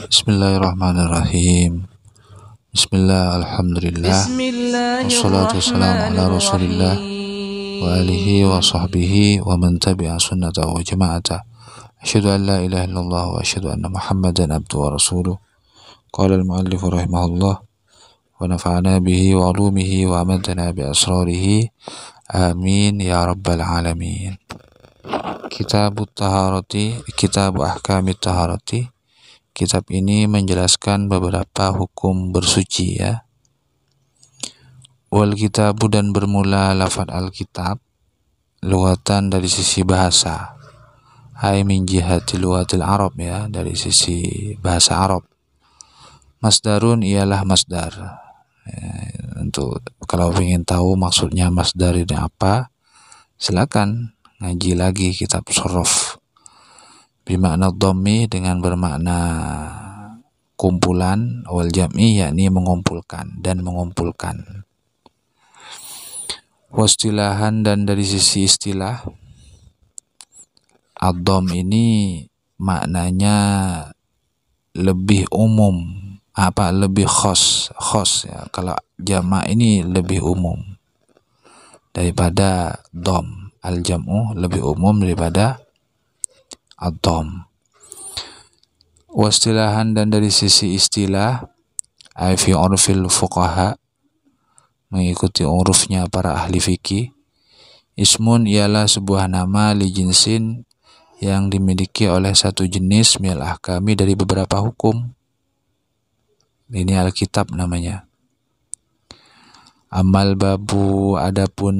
Bismillahirrahmanirrahim. Bismillah, alhamdulillah, wassalatu wassalamu ala rasulillah wa alihi wa sahbihi wa man tabi'a sunnata wa jama'ata. Asyhadu an la ilaha illallah wa asyhadu anna Muhammadan abduhu wa rasuluh. Qala al-muallif rahimahullah wa nafa'ana bihi wa ulumihi wa amadana bi asrarihi. Amin ya rabbal alamin. Kitabut taharati, Kitabu Ahkamit Taharati. Kitab ini menjelaskan beberapa hukum bersuci ya. Wal kitabu, dan bermula lafaz al-kitab lughatan dari sisi bahasa. Hai min jihati lughatil Arab ya, dari sisi bahasa Arab. Masdarun ialah masdar. Ya, untuk kalau ingin tahu maksudnya masdar ini apa, silakan ngaji lagi kitab Shorof. Bimakna dhammi, dengan bermakna kumpulan, wal jam'i yakni mengumpulkan dan mengumpulkan. Wastilahan, dan dari sisi istilah, ad-dhamm ini maknanya lebih umum, lebih khos ya. Kalau jamak ini lebih umum daripada dhamm. Al-jam'u lebih umum daripada ad-dhamm. Wastilahan, dan dari sisi istilah, ay fi urfil fuqaha, mengikuti urufnya para ahli fikih. Ismun ialah sebuah nama li jinsin, yang dimiliki oleh satu jenis, minal ahkami, dari beberapa hukum. Ini Alkitab namanya. Amal babu, adapun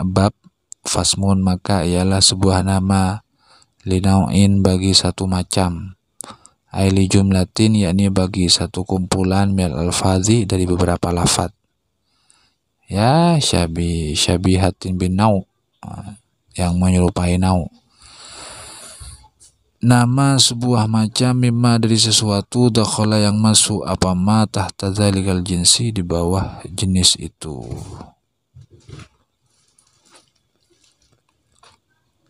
bab, fasmun, maka ialah sebuah nama, linau'in, bagi satu macam, aili jumlatin, yakni bagi satu kumpulan, minal alfazi, dari beberapa lafaz ya, syabihatin bin nau', yang menyerupai nau'. Nama sebuah macam, mimma, dari sesuatu, dakhala, yang masuk, apa ma tahta dzalikal jinsi, di bawah jenis itu.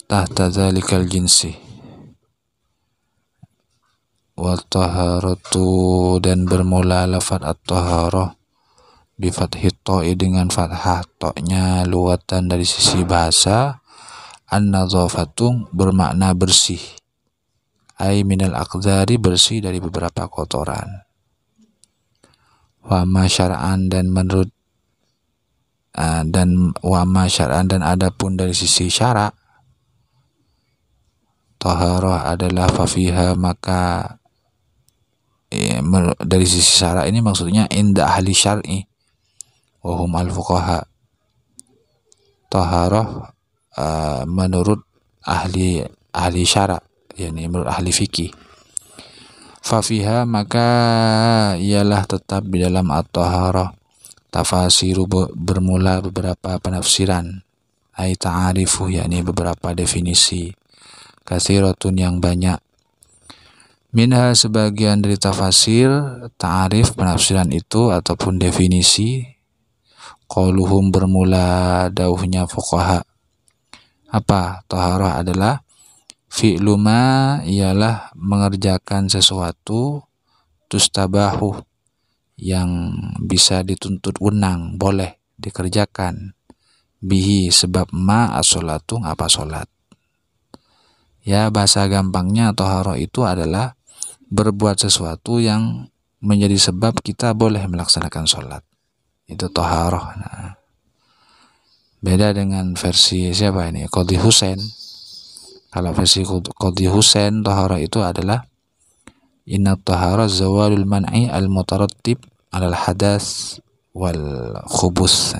Tahta dzalikal jinsi. Wa taharatu, dan bermula lafaz at-taharah bi fathhi ta'i, dengan fathah ta'-nya, lughatan, dari sisi bahasa, an-nadzafatu, bermakna bersih, ai minal aqdzari, bersih dari beberapa kotoran. Wa ma syar'an, dan menurut wa ma syar'an, dan adapun dari sisi syara', taharah adalah fafiha, maka dari sisi syara' ini maksudnya inda ahli syar'i wa hum al-fuqaha. Taharah menurut ahli syara', yakni menurut ahli fikih. Fafiha, maka ialah tetap di dalam at-taharah, tafasiru, bermula beberapa penafsiran, ai ta'arifu, yakni beberapa definisi, katsiratun, yang banyak. Minha, sebagian dari tafasir, ta'arif, penafsiran itu ataupun definisi, qauluhum, bermula dauhnya fuqaha. Apa? Taharah adalah fi'lu ma, ialah mengerjakan sesuatu, tustabahu, yang bisa dituntut wenang, boleh dikerjakan, bihi, sebab ma, as-sholatu, apa sholat. Ya, bahasa gampangnya taharah itu adalah berbuat sesuatu yang menjadi sebab kita boleh melaksanakan sholat. Itu taharah. Nah, beda dengan versi siapa ini? Qadhi Husain. Kalau versi Qadhi Husain, taharah itu adalah inna taharah zawalul man'i al-mutarattib alal hadas wal khubus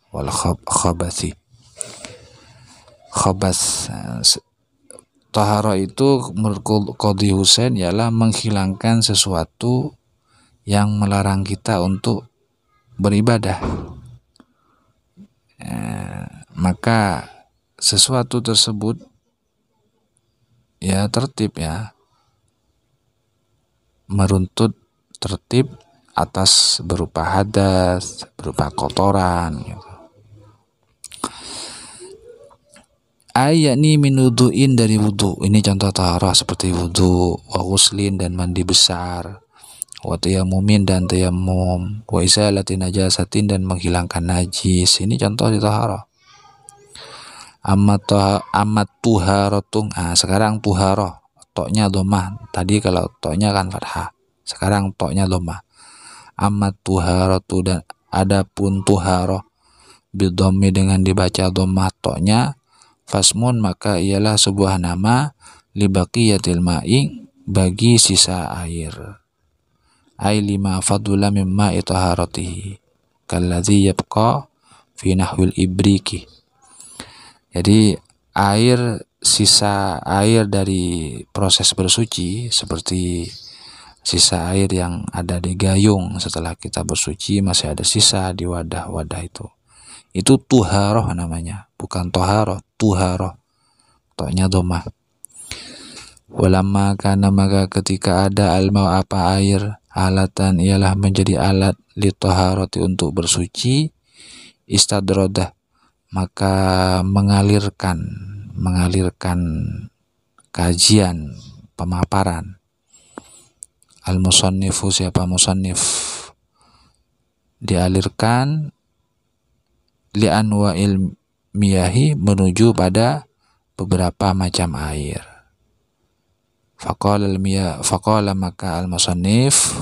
wal khabasi. Khabas. Taharah itu menurut Qadhi Husain ialah menghilangkan sesuatu yang melarang kita untuk beribadah. Maka sesuatu tersebut ya tertib, ya meruntut tertib atas berupa hadas, berupa kotoran gitu. yakni min wudu'in dari wudu. Ini contoh taharah seperti wudu, wa ghuslin dan mandi besar, wa tayammumin dan tayammum, wa izalati najasatin dan menghilangkan najis. Ini contoh di taharah. Amat tuharatun. Sekarang tuharah, toknya dhammah. Tadi kalau toknya kan fathah, sekarang toknya dhammah. Amat tuharatu, dan adapun tuharah bidhammi dengan dibaca dhammah toknya, fasmun maka ialah sebuah nama, libaqiyatil ma'i bagi sisa air, ai lima fadula mimma itaharatihi kalladzi yabqa fi nahwil ibriki. Jadi air, sisa air dari proses bersuci, seperti sisa air yang ada di gayung setelah kita bersuci, masih ada sisa di wadah-wadah itu tuharoh namanya, bukan toharoh, tuharoh, toknya dhammah. Walamma kana, maka ketika ada almau apa air, alatan ialah menjadi alat, li toharoti untuk bersuci, istadrodah maka mengalirkan kajian, pemaparan, al-musannifu, siapa musannif, dialirkan li anwa'il miyahi, menuju pada beberapa macam air. Faqala maka al-musannif,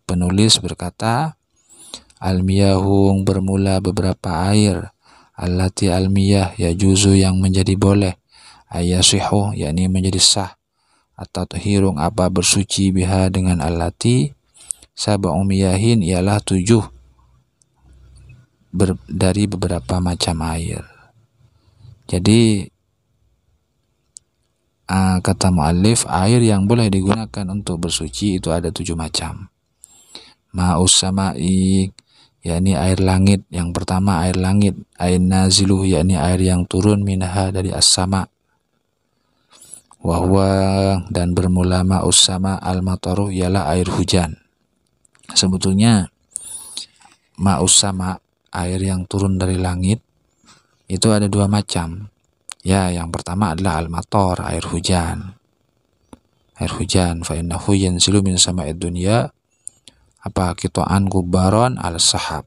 penulis berkata, al-miyahu bermula beberapa air, allati al-miyah yajuzu yang menjadi boleh, ayasihu yakni menjadi sah, atau tahirung apa bersuci, biha dengan allati, sab'u miyahin ialah 7 dari beberapa macam air. Jadi kata muallif, air yang boleh digunakan untuk bersuci itu ada 7 macam. Ma'us sama'i yakni air langit, yang pertama air langit, air nazilu yakni air yang turun, minha dari as-sama, wahwa dan bermula ma'us sama al-mataru ialah air hujan. Sebetulnya ma'us sama, air yang turun dari langit, itu ada 2 macam. Ya, yang pertama adalah al-matar, air hujan. Air hujan, fa innahu yanzilu min sama'id dunya, apa qita'an kubaron al-sahab,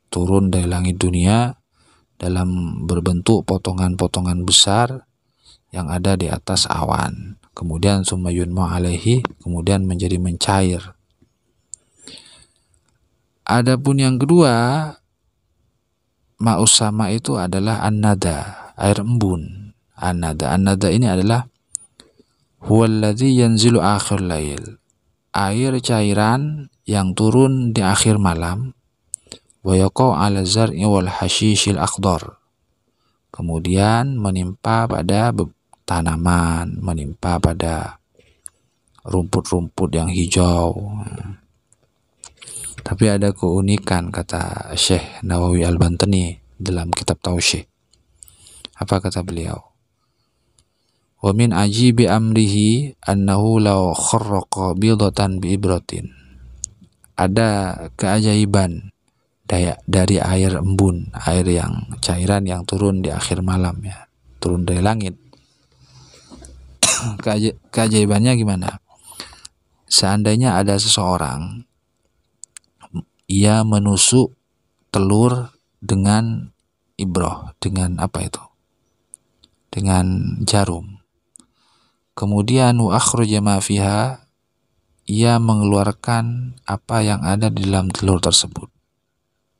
turun dari langit dunia dalam berbentuk potongan-potongan besar yang ada di atas awan. Kemudian summa yunma alaihi, kemudian menjadi mencair. Adapun yang kedua, ma'us sama itu adalah an-nada, air embun. An-nada ini adalah huwallazi yanzilu akhir lail, air cairan yang turun di akhir malam, wa yaqau 'ala zar'i wal hashishil akhdar, kemudian menimpa pada tanaman, menimpa pada rumput-rumput yang hijau. Tapi ada keunikan, kata Syekh Nawawi Al-Bantani dalam kitab Tausyih. Apa kata beliau? Wa min ajibi amrihi annahu law kharraqa bidatan biibratin. Ada keajaiban dari air embun, air yang cairan yang turun di akhir malam, ya, turun dari langit. Keajaibannya gimana? Seandainya ada seseorang, ia menusuk telur dengan ibroh, dengan apa itu? Dengan jarum. Kemudian wa akhraja ma fiha, ia mengeluarkan apa yang ada di dalam telur tersebut.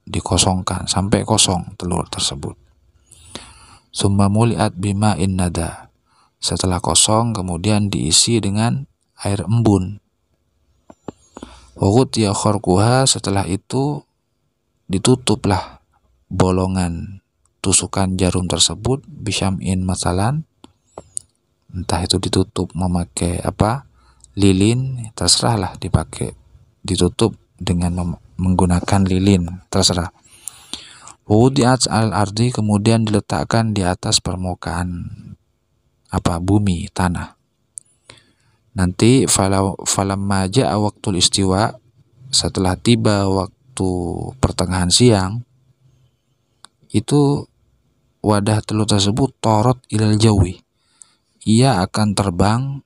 Dikosongkan sampai kosong telur tersebut. Summa muliat bima'in nada. Setelah kosong kemudian diisi dengan air embun. Waghutiya kharquha, setelah itu ditutuplah bolongan tusukan jarum tersebut, bisyam'in masalan, entah itu ditutup memakai apa, lilin, terserahlah dipakai, ditutup dengan menggunakan lilin, terserah. Wudi'at al-ardi, kemudian diletakkan di atas permukaan apa, bumi, tanah. Nanti falamma ja'a waktul istiwa, setelah tiba waktu pertengahan siang, itu wadah telur tersebut torot ilal jawi, ia akan terbang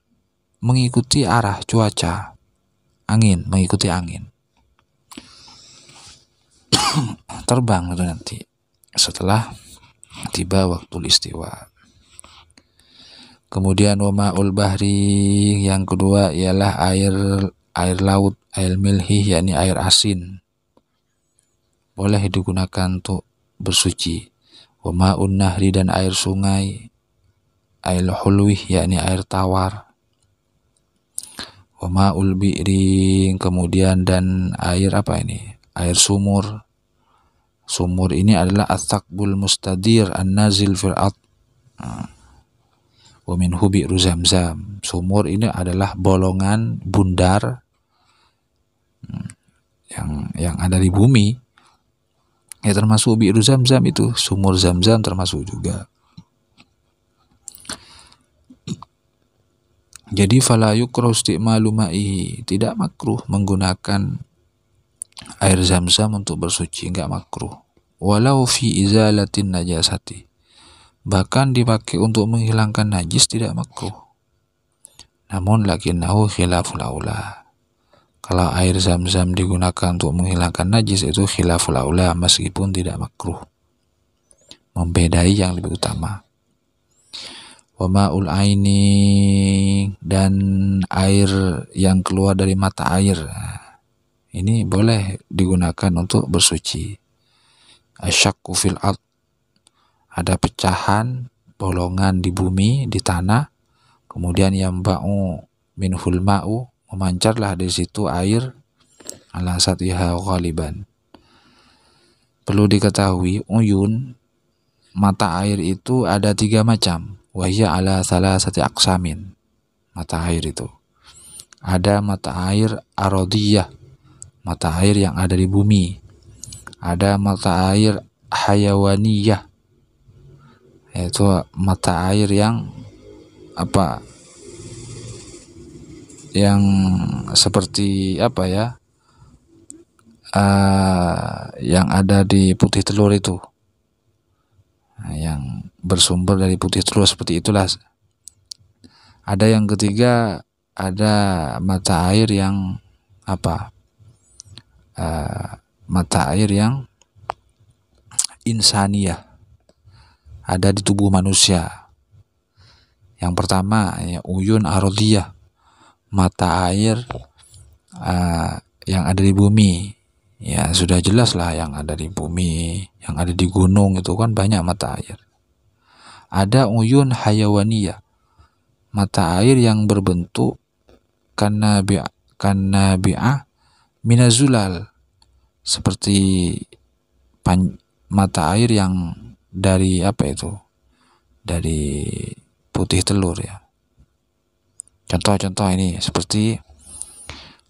mengikuti arah cuaca, angin, mengikuti angin. Terbang itu nanti setelah tiba waktu istiwa. Kemudian wama'ul bahri, yang kedua ialah air laut, air milhi, yakni air asin, boleh digunakan untuk bersuci. Wama'un nahri, dan air sungai, air hulwih, yakni air tawar. Wama'ul bi'ri, kemudian dan air apa ini? Air sumur. Sumur ini adalah athaqbul mustadir an-nazil fil ard. Wa minhu bi'ru Zamzam. Sumur ini adalah bolongan bundar yang ada di bumi. Ya, termasuk bi'ru Zamzam itu, sumur Zamzam termasuk juga. Jadi fala yukrahu isti'malu ma'i, tidak makruh menggunakan air Zamzam untuk bersuci, enggak makruh. Walau fi izalatin najasati, bahkan dipakai untuk menghilangkan najis tidak makruh. Namun lakinnahu khilaful aula, kalau air Zamzam digunakan untuk menghilangkan najis itu khilaful aula, meskipun tidak makruh, membedai yang lebih utama. Wa ma'ul aini, dan air yang keluar dari mata air, ini boleh digunakan untuk bersuci. Asyaqqu fil ard, ada pecahan, bolongan di bumi, di tanah, kemudian yamba'u minhul ma'u, memancarlah dari situ air, ala satiha ghaliban. Perlu diketahui, uyun, mata air itu ada 3 macam. Wahya ala salasati aqsamin. Mata air itu ada mata air arodiyah, mata air yang ada di bumi. Ada mata air hayawaniyah, yaitu mata air yang apa, yang seperti apa ya, yang ada di putih telur itu, yang bersumber dari putih telur, seperti itulah. Ada yang ketiga, ada mata air yang apa, mata air yang insaniyah, ada di tubuh manusia. Yang pertama ya, uyun arodiyah, mata air yang ada di bumi. Ya sudah jelas lah, yang ada di bumi, yang ada di gunung itu kan banyak mata air. Ada uyun hayawaniyah, mata air yang berbentuk kanabi'ah minazulal, seperti mata air yang dari apa itu, dari putih telur ya. Contoh-contoh ini seperti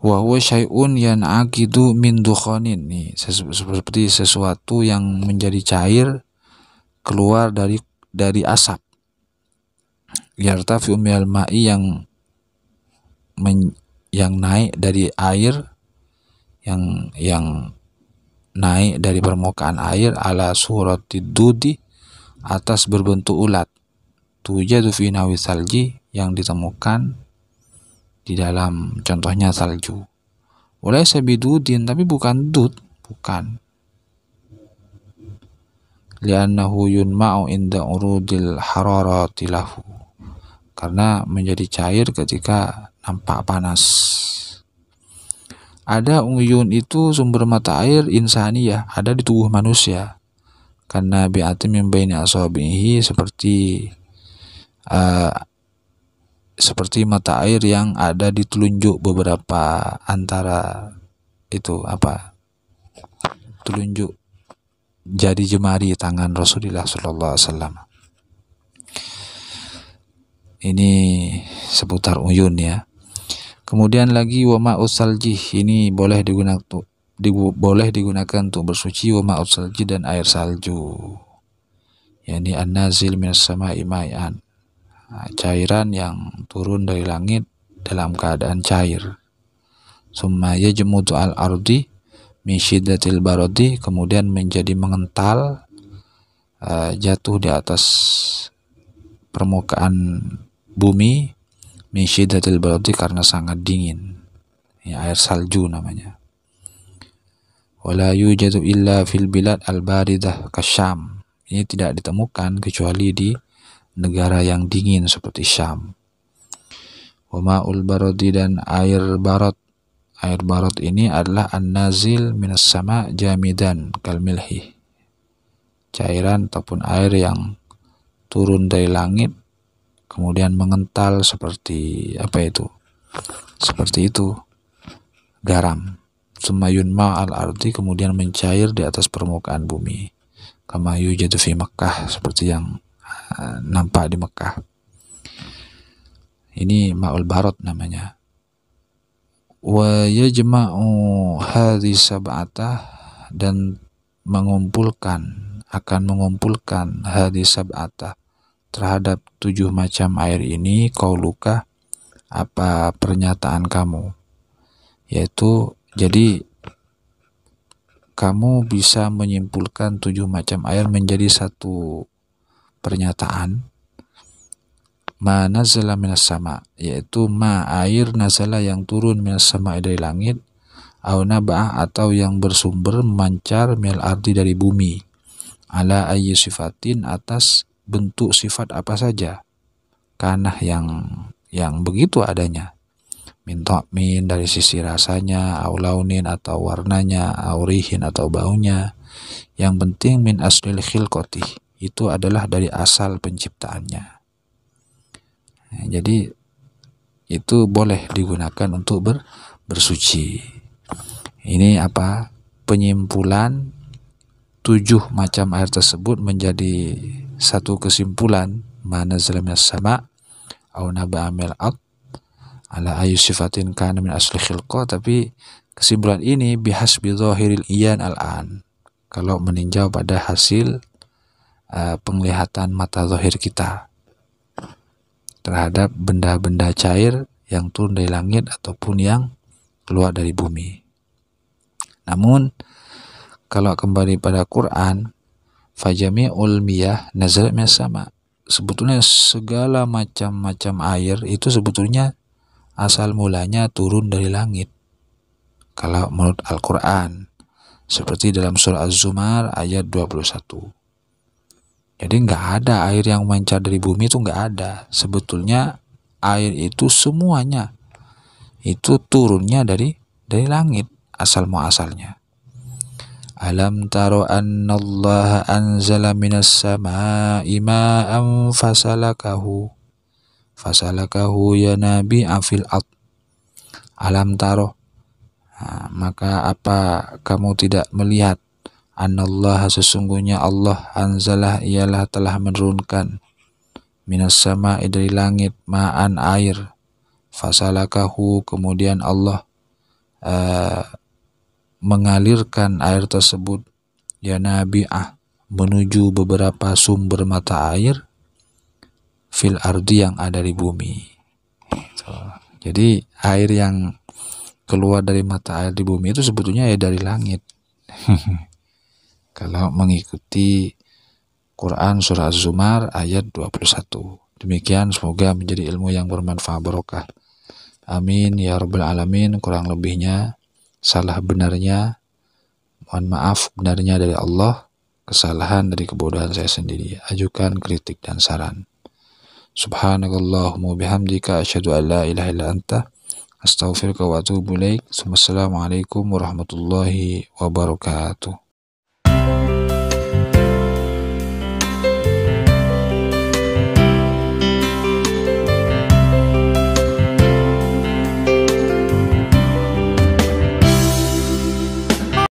wa huwa syai'un yan'aqidu min dukhanin, nih seperti sesuatu yang menjadi cair keluar dari asap. Yartafi'u minal ma'i, yang naik dari air, yang naik dari permukaan air, ala suratid dudi, atas berbentuk ulat, tujadu fi nawi salji, yang ditemukan di dalam contohnya salju. Walaysa bidudin, tapi bukan dud, bukan. Li'annahu yunma'u inda urudil hararati lahu, karena menjadi cair ketika nampak panas. Ada uyun itu sumber mata air insaniyah, ada di tubuh manusia. Karena bi'ati min baini asabihi, seperti mata air yang ada di telunjuk beberapa antara itu apa, telunjuk jari jemari tangan Rasulullah SAW. Ini seputar uyun ya. Kemudian lagi wa ma'us saljih, ini boleh digunakan untuk bersuci. Wa ma'us saljih, dan air salju, yakni an-nazil minas sama'i ma'an, cairan yang turun dari langit dalam keadaan cair. Summa yajmudu al-ardi min syiddatil baradi, kemudian menjadi mengental jatuh di atas permukaan bumi min syiddatil bardi, karena sangat dingin. Ya, air salju namanya. Wala yujadu illa fil bilad al-baridah kasyam. Ini tidak ditemukan kecuali di negara yang dingin seperti Syam. Wa ma'ul baradi, dan air barat. Air barat ini adalah an-nazil minas sama jamidan kal milhi. Cairan ataupun air yang turun dari langit kemudian mengental seperti seperti itu, garam. Sumayun ma'al ardi, kemudian mencair di atas permukaan bumi. Kama yujadu fi Makkah, seperti yang nampak di Mekah. Ini ma'ul barat namanya. Wa yajma'u hadhi sab'ata, dan akan mengumpulkan hadhi sab'ata, terhadap 7 macam air ini, qauluka, apa pernyataan kamu, yaitu jadi kamu bisa menyimpulkan 7 macam air menjadi satu pernyataan. Ma nazala minas sama, yaitu ma air nazala yang turun minas sama dari langit, au naba'ah atau yang bersumber memancar minal ardi dari bumi, ala ayyi sifatin atas bentuk sifat apa saja, kanah yang begitu adanya, min ta'min dari sisi rasanya, au launin atau warnanya, au rihin atau baunya, yang penting min aslil khilqati, itu adalah dari asal penciptaannya. Nah, jadi itu boleh digunakan untuk bersuci. Ini apa? Penyimpulan 7 macam air tersebut menjadi satu kesimpulan, mana zalaminas sama au naba'a mil ard ala ayu sifatin kana min asli khilqah. Tapi kesimpulan ini bihasbi zahiril iyan al-an, kalau meninjau pada hasil penglihatan mata zahir kita terhadap benda-benda cair yang turun dari langit ataupun yang keluar dari bumi. Namun kalau kembali pada Quran, fajami'ul miyah nazalat minas sama, sebetulnya segala macam air itu sebetulnya asal mulanya turun dari langit kalau menurut Al-Quran, seperti dalam surah Az-Zumar ayat 21. Jadi nggak ada air yang mancar dari bumi, itu nggak ada. Sebetulnya air itu semuanya itu turunnya dari langit, asal muasalnya. Alam taro annallaha anzala minas samaa'i ma'an fasalakahu yanabi'a fil ard. Alam taro, maka apa kamu tidak melihat, annallaha, sesungguhnya Allah, anzalah, ialah telah menurunkan, minas samaa'i dari langit, ma'an air, fasalakahu, kemudian Allah mengalirkan air tersebut, yanabi'ah, menuju beberapa sumber mata air, fil ardi, yang ada di bumi. Jadi air yang keluar dari mata air di bumi itu sebetulnya ya dari langit. Kalau mengikuti Quran surah Az-Zumar ayat 21. Demikian, semoga menjadi ilmu yang bermanfaat barokah. Amin ya rabbal alamin. Kurang lebihnya, salah benarnya, mohon maaf, benarnya dari Allah, kesalahan dari kebodohan saya sendiri. Ajukan kritik dan saran. Subhanakallahumma bihamdika asyhadu an la ilaha illa anta astaghfiruka wa atubu ilaik. Wassalamualaikum warahmatullahi wabarakatuh.